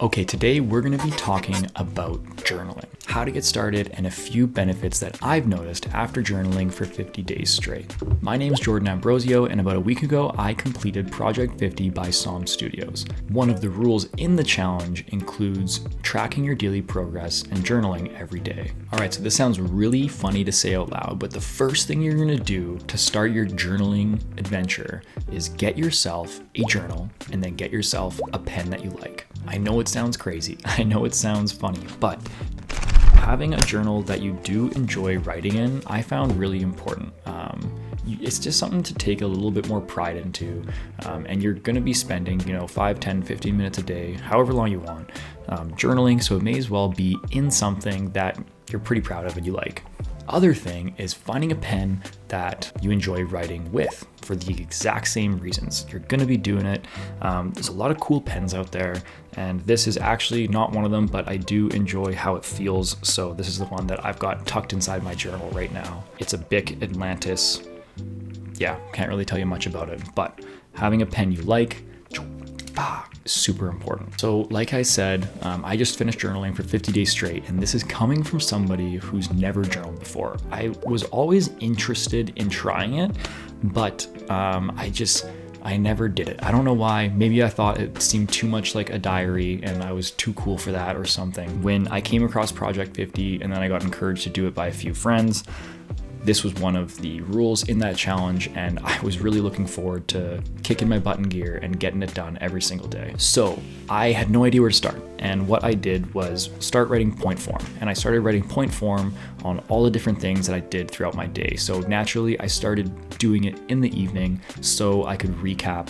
Okay, today we're going to be talking about journaling, how to get started, and a few benefits that I've noticed after journaling for 50 days straight. My name is Jordan Ambrosio, and about a week ago, I completed Project 50 by SOM Studios. One of the rules in the challenge includes tracking your daily progress and journaling every day. All right, so this sounds really funny to say out loud, but the first thing you're going to do to start your journaling adventure is get yourself a journal and then get yourself a pen that you like. I know it sounds crazy. I know it sounds funny, but having a journal that you do enjoy writing in, I found really important. It's just something to take a little bit more pride into, and you're going to be spending, 5, 10, 15 minutes a day, however long you want, journaling, so it may as well be in something that you're pretty proud of and you like. Other thing is finding a pen that you enjoy writing with for the exact same reasons. You're going to be doing it. There's a lot of cool pens out there, and this is actually not one of them, but I do enjoy how it feels. So this is the one that I've got tucked inside my journal right now. It's a Bic Atlantis. Yeah, can't really tell you much about it, but having a pen you like, super important. So like I said, I just finished journaling for 50 days straight, and this is coming from somebody who's never journaled before. I was always interested in trying it, but I never did it. I don't know why. Maybe I thought it seemed too much like a diary and I was too cool for that or something. When I came across Project 50 and then I got encouraged to do it by a few friends, this was one of the rules in that challenge, and I was really looking forward to kicking my butt in gear and getting it done every single day. So I had no idea where to start, and what I did was start writing point form, and I started writing point form on all the different things that I did throughout my day. So naturally, I started doing it in the evening so I could recap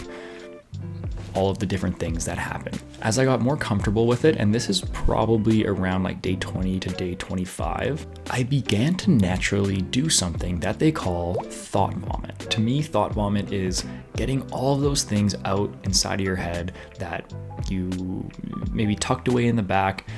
all of the different things that happened. As I got more comfortable with it, and this is probably around like day 20 to day 25, I began to naturally do something that they call thought vomit. To me, thought vomit is getting all of those things out inside of your head that you maybe tucked away in the back,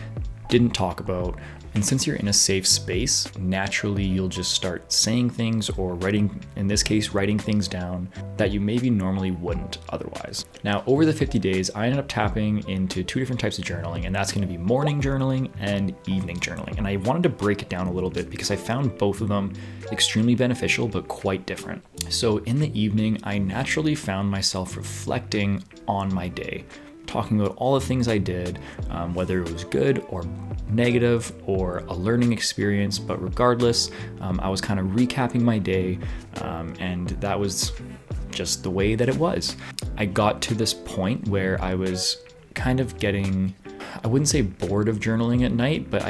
didn't talk about. And since you're in a safe space, naturally you'll just start saying things or writing, in this case, writing things down that you maybe normally wouldn't otherwise. Now, over the 50 days, I ended up tapping into 2 different types of journaling, and that's going to be morning journaling and evening journaling. And I wanted to break it down a little bit because I found both of them extremely beneficial, but quite different. So in the evening, I naturally found myself reflecting on my day, talking about all the things I did, whether it was good or negative or a learning experience, but regardless, I was kind of recapping my day, and that was just the way that it was. I got to this point where I was kind of getting, I wouldn't say bored of journaling at night, but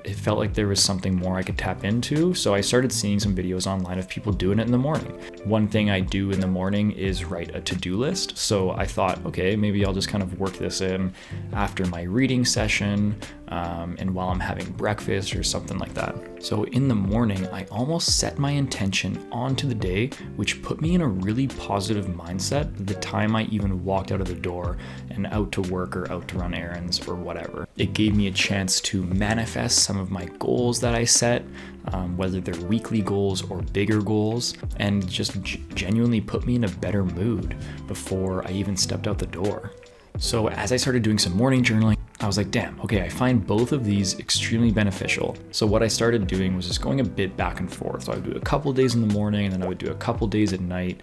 it felt like there was something more I could tap into. So I started seeing some videos online of people doing it in the morning. One thing I do in the morning is write a to-do list. So I thought, okay, maybe I'll just kind of work this in after my reading session, and while I'm having breakfast or something like that. So in the morning, I almost set my intention onto the day, which put me in a really positive mindset the time I even walked out of the door and out to work or out to run errands or whatever. It gave me a chance to manifest some of my goals that I set, whether they're weekly goals or bigger goals, and just genuinely put me in a better mood before I even stepped out the door. So as I started doing some morning journaling, I was like, damn, okay, I find both of these extremely beneficial. So what I started doing was just going a bit back and forth. So I would do a couple days in the morning, and then I would do a couple days at night.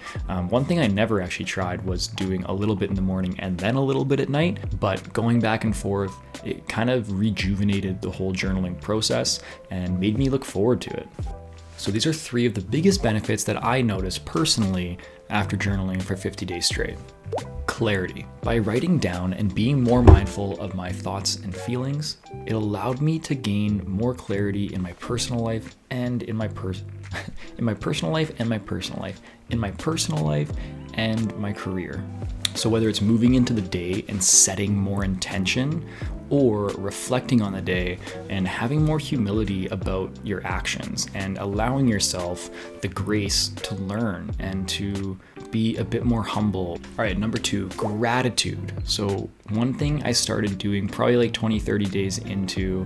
One thing I never actually tried was doing a little bit in the morning and then a little bit at night, but going back and forth, it kind of rejuvenated the whole journaling process and made me look forward to it. So these are 3 of the biggest benefits that I noticed personally after journaling for 50 days straight. Clarity. By writing down and being more mindful of my thoughts and feelings, it allowed me to gain more clarity in my personal life and in my personal life and my career. So whether it's moving into the day and setting more intention, or reflecting on the day and having more humility about your actions and allowing yourself the grace to learn and to be a bit more humble. All right, number 2, gratitude. So one thing I started doing probably like 20, 30 days into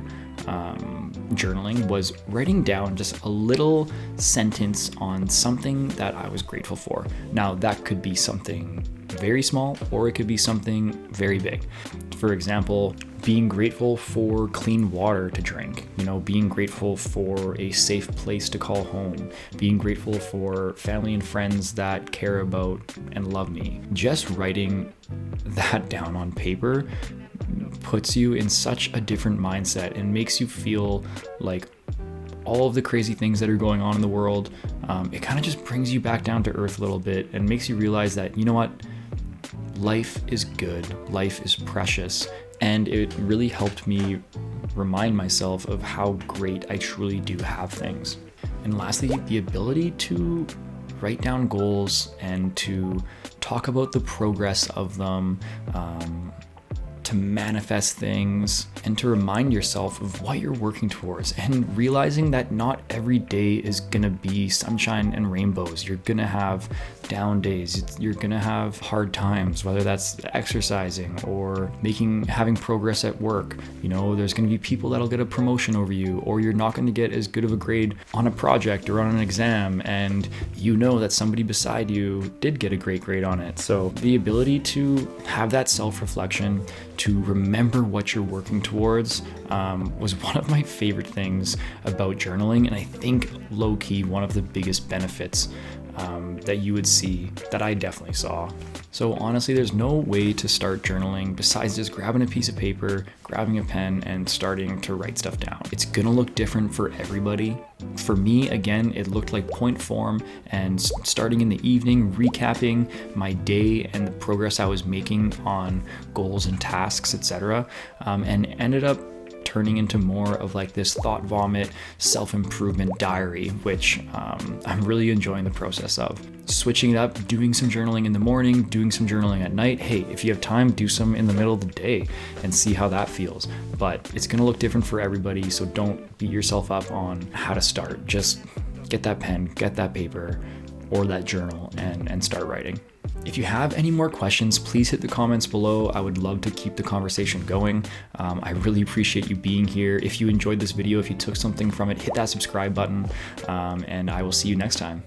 journaling was writing down just a little sentence on something that I was grateful for. Now that could be something very small, or it could be something very big. For example, being grateful for clean water to drink, being grateful for a safe place to call home, being grateful for family and friends that care about and love me. Just writing that down on paper puts you in such a different mindset and makes you feel like all of the crazy things that are going on in the world, it kind of just brings you back down to earth a little bit and makes you realize that, life is good, life is precious. And it really helped me remind myself of how great I truly do have things. And lastly, the ability to write down goals and to talk about the progress of them, to manifest things, and to remind yourself of what you're working towards, and realizing that not every day is gonna be sunshine and rainbows. You're gonna have down days, you're gonna have hard times, whether that's exercising or having progress at work. There's gonna be people that'll get a promotion over you, or you're not gonna get as good of a grade on a project or on an exam, and that somebody beside you did get a great grade on it. So the ability to have that self-reflection, to remember what you're working towards, was one of my favorite things about journaling, and I think low-key one of the biggest benefits that you would see, that I definitely saw. So honestly, there's no way to start journaling besides just grabbing a piece of paper, grabbing a pen, and starting to write stuff down. It's gonna look different for everybody. For me, again, it looked like point form, and starting in the evening, recapping my day and the progress I was making on goals and tasks, etc., and ended up turning into more of like this thought vomit, self-improvement diary, which I'm really enjoying the process of. Switching it up, doing some journaling in the morning, doing some journaling at night. Hey, if you have time, do some in the middle of the day and see how that feels. But it's gonna look different for everybody, so don't beat yourself up on how to start. Just get that pen, get that paper, or that journal, and start writing. If you have any more questions, please hit the comments below. I would love to keep the conversation going. I really appreciate you being here. If you enjoyed this video, if you took something from it, hit that subscribe button, and I will see you next time.